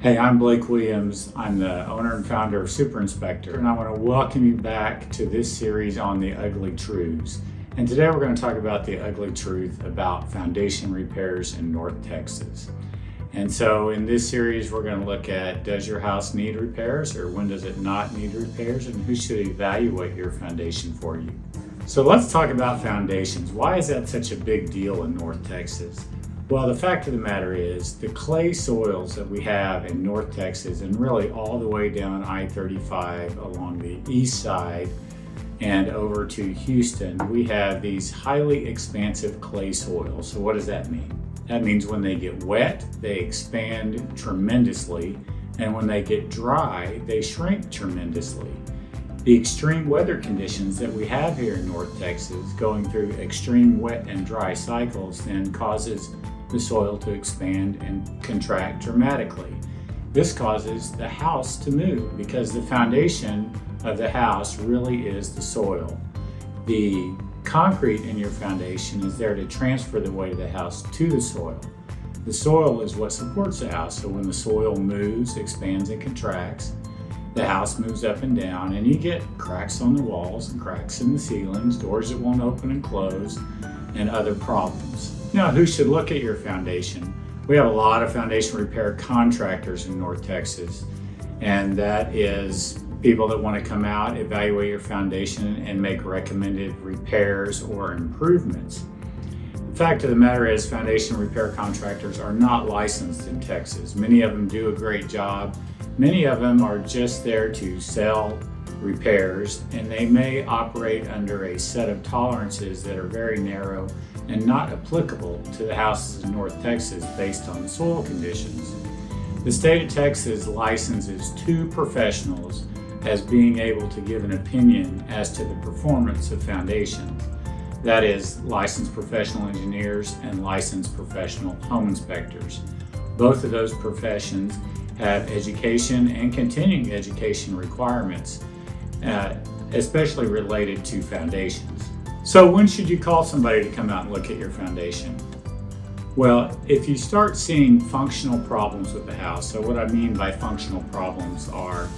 Hey, I'm Blake Williams. I'm the owner and founder of Super Inspector, and I want to welcome you back to this series on the ugly truths. And today we're going to talk about the ugly truth about foundation repairs in North Texas. And so in this series, we're going to look at, does your house need repairs, or when does it not need repairs, and who should evaluate your foundation for you? So let's talk about foundations. Why is that such a big deal in North Texas? Well, the fact of the matter is the clay soils that we have in North Texas and really all the way down I-35 along the east side and over to Houston, we have these highly expansive clay soils. So what does that mean? That means when they get wet, they expand tremendously, and when they get dry, they shrink tremendously. The extreme weather conditions that we have here in North Texas, going through extreme wet and dry cycles, then causes the soil to expand and contract dramatically. This causes the house to move because the foundation of the house really is the soil. The concrete in your foundation is there to transfer the weight of the house to the soil. The soil is what supports the house, so when the soil moves, expands and contracts, the house moves up and down, and you get cracks on the walls and cracks in the ceilings, doors that won't open and close, and other problems. Now, who should look at your foundation? We have a lot of foundation repair contractors in North Texas, and that is people that want to come out, evaluate your foundation, and make recommended repairs or improvements. The fact of the matter is, foundation repair contractors are not licensed in Texas. Many of them do a great job. Many of them are just there to sell repairs, and they may operate under a set of tolerances that are very narrow and not applicable to the houses in North Texas based on the soil conditions. The state of Texas licenses two professionals as being able to give an opinion as to the performance of foundations. That is, licensed professional engineers and licensed professional home inspectors. Both of those professions have education and continuing education requirements, especially related to foundations. So when should you call somebody to come out and look at your foundation? Well, if you start seeing functional problems with the house, so what I mean by functional problems are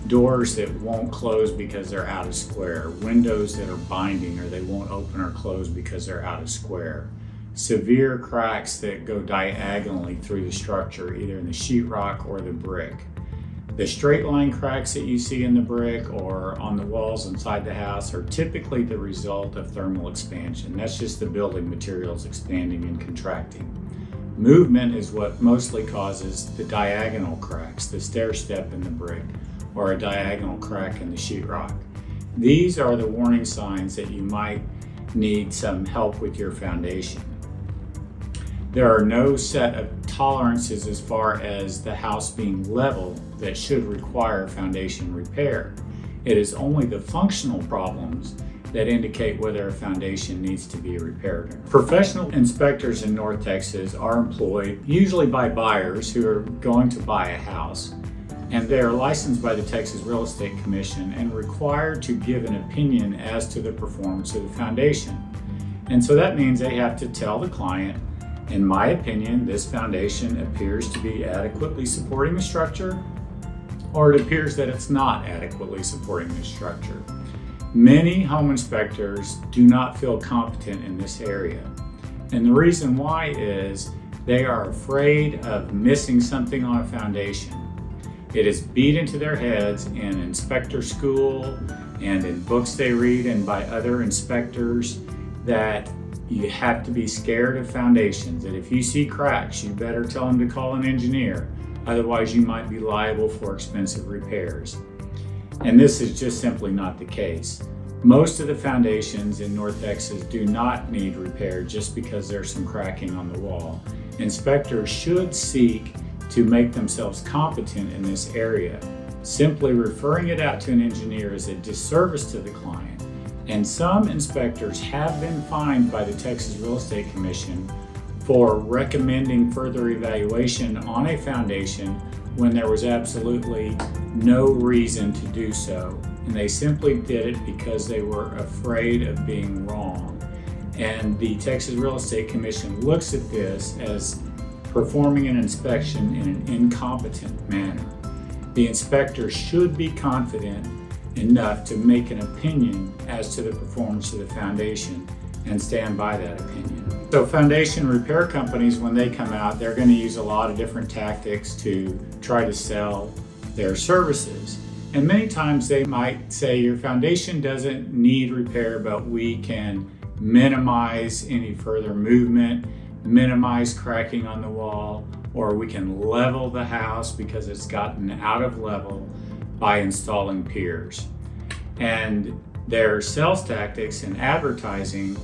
doors that won't close because they're out of square, windows that are binding or they won't open or close because they're out of square, severe cracks that go diagonally through the structure, either in the sheetrock or the brick. The straight line cracks that you see in the brick or on the walls inside the house are typically the result of thermal expansion. That's just the building materials expanding and contracting. Movement is what mostly causes the diagonal cracks, the stair step in the brick, or a diagonal crack in the sheetrock. These are the warning signs that you might need some help with your foundation. There are no set of tolerances as far as the house being level that should require foundation repair. It is only the functional problems that indicate whether a foundation needs to be repaired. Professional inspectors in North Texas are employed usually by buyers who are going to buy a house, and they are licensed by the Texas Real Estate Commission and required to give an opinion as to the performance of the foundation. And so that means they have to tell the client, in my opinion, this foundation appears to be adequately supporting the structure, or it appears that it's not adequately supporting the structure. Many home inspectors do not feel competent in this area. And the reason why is they are afraid of missing something on a foundation. It is beat into their heads in inspector school and in books they read and by other inspectors that you have to be scared of foundations, that if you see cracks, you better tell them to call an engineer, otherwise you might be liable for expensive repairs. And this is just simply not the case. Most of the foundations in North Texas do not need repair just because there's some cracking on the wall. Inspectors should seek to make themselves competent in this area. Simply referring it out to an engineer is a disservice to the client. And some inspectors have been fined by the Texas Real Estate Commission for recommending further evaluation on a foundation when there was absolutely no reason to do so. And they simply did it because they were afraid of being wrong. And the Texas Real Estate Commission looks at this as performing an inspection in an incompetent manner. The inspector should be confident enough to make an opinion as to the performance of the foundation and stand by that opinion. So foundation repair companies, when they come out, they're going to use a lot of different tactics to try to sell their services. And many times they might say your foundation doesn't need repair, but we can minimize any further movement, minimize cracking on the wall, or we can level the house because it's gotten out of level by installing piers. And their sales tactics and advertising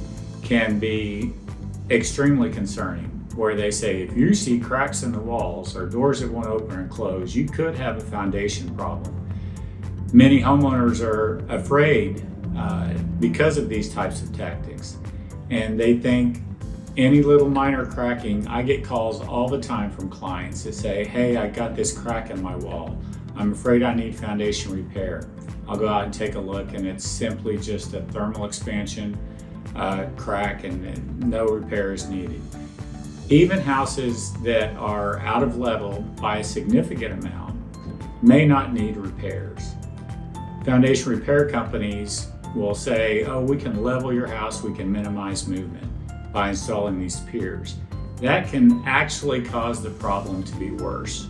can be extremely concerning, where they say if you see cracks in the walls or doors that won't open and close, you could have a foundation problem. Many homeowners are afraid because of these types of tactics, and they think any little minor cracking. I get calls all the time from clients that say, hey, I got this crack in my wall. I'm afraid I need foundation repair. I'll go out and take a look, and it's simply just a thermal expansion crack, and no repair is needed. Even houses that are out of level by a significant amount may not need repairs. Foundation repair companies will say, oh, we can level your house, we can minimize movement by installing these piers. That can actually cause the problem to be worse.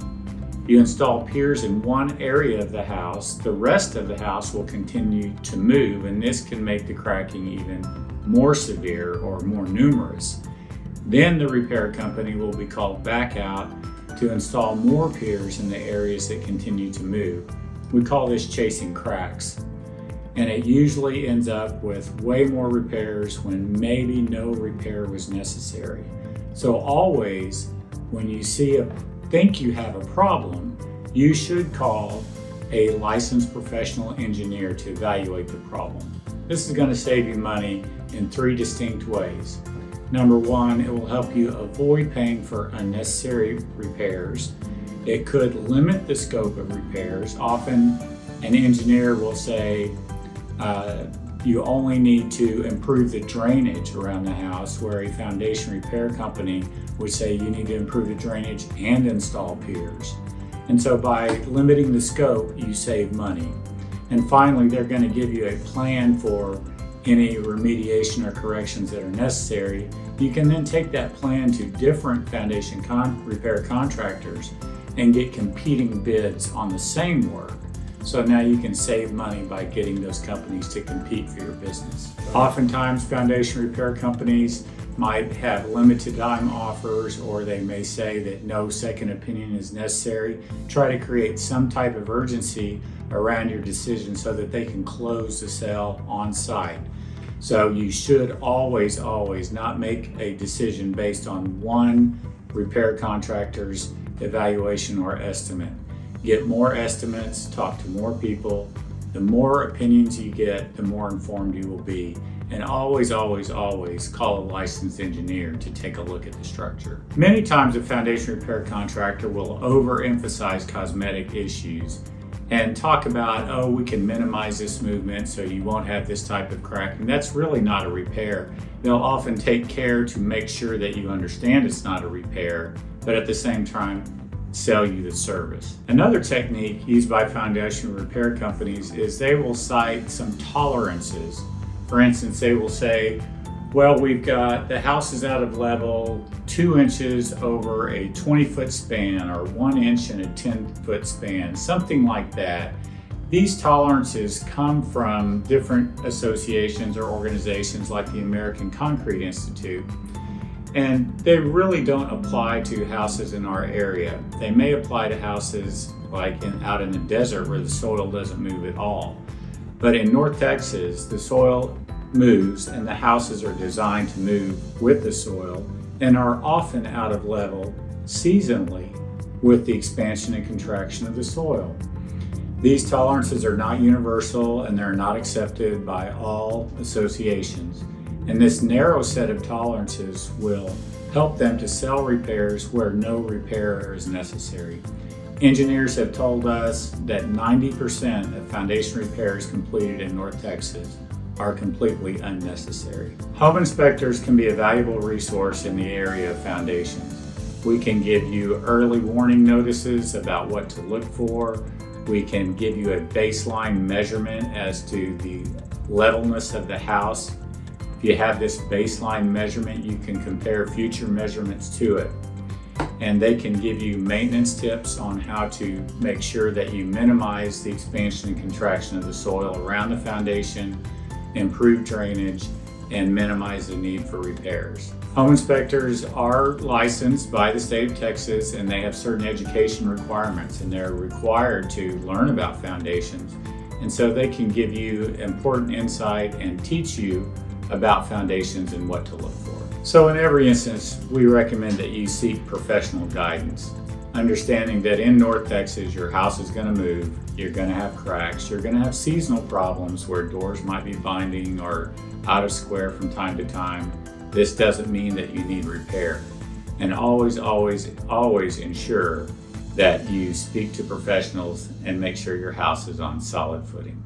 You install piers in one area of the house, the rest of the house will continue to move, and this can make the cracking even more severe or more numerous. Then the repair company will be called back out to install more piers in the areas that continue to move. We call this chasing cracks. And it usually ends up with way more repairs when maybe no repair was necessary. So always, when you think you have a problem, you should call a licensed professional engineer to evaluate the problem. This is going to save you money in 3 distinct ways. Number 1, it will help you avoid paying for unnecessary repairs. It could limit the scope of repairs. Often an engineer will say you only need to improve the drainage around the house, where a foundation repair company would say you need to improve the drainage and install piers. And so by limiting the scope, you save money. And finally, they're going to give you a plan for any remediation or corrections that are necessary. You can then take that plan to different foundation repair contractors and get competing bids on the same work. So now you can save money by getting those companies to compete for your business. Oftentimes, foundation repair companies might have limited time offers, or they may say that no second opinion is necessary. Try to create some type of urgency around your decision so that they can close the sale on site. So you should always not make a decision based on one repair contractor's evaluation or estimate. Get more estimates, talk to more people. The more opinions you get, the more informed you will be. And always call a licensed engineer to take a look at the structure. Many times a foundation repair contractor will overemphasize cosmetic issues and talk about, oh, we can minimize this movement so you won't have this type of cracking. That's really not a repair. They'll often take care to make sure that you understand it's not a repair, but at the same time, sell you the service. Another technique used by foundation repair companies is they will cite some tolerances. For instance, they will say, well, we've got the house is out of level 2 inches over a 20-foot span, or 1 inch in a 10-foot span, something like that. These tolerances come from different associations or organizations like the American Concrete Institute. And they really don't apply to houses in our area. They may apply to houses like out in the desert where the soil doesn't move at all. But in North Texas, the soil moves and the houses are designed to move with the soil and are often out of level seasonally with the expansion and contraction of the soil. These tolerances are not universal and they're not accepted by all associations. And this narrow set of tolerances will help them to sell repairs where no repair is necessary. Engineers have told us that 90% of foundation repairs completed in North Texas are completely unnecessary. Home inspectors can be a valuable resource in the area of foundations. We can give you early warning notices about what to look for. We can give you a baseline measurement as to the levelness of the house. If you have this baseline measurement, you can compare future measurements to it. And they can give you maintenance tips on how to make sure that you minimize the expansion and contraction of the soil around the foundation, improve drainage, and minimize the need for repairs. Home inspectors are licensed by the state of Texas, and they have certain education requirements, and they're required to learn about foundations. And so they can give you important insight and teach you about foundations and what to look for. So in every instance, we recommend that you seek professional guidance, understanding that in North Texas, your house is going to move, you're going to have cracks, you're going to have seasonal problems where doors might be binding or out of square from time to time. This doesn't mean that you need repair. And always ensure that you speak to professionals and make sure your house is on solid footing.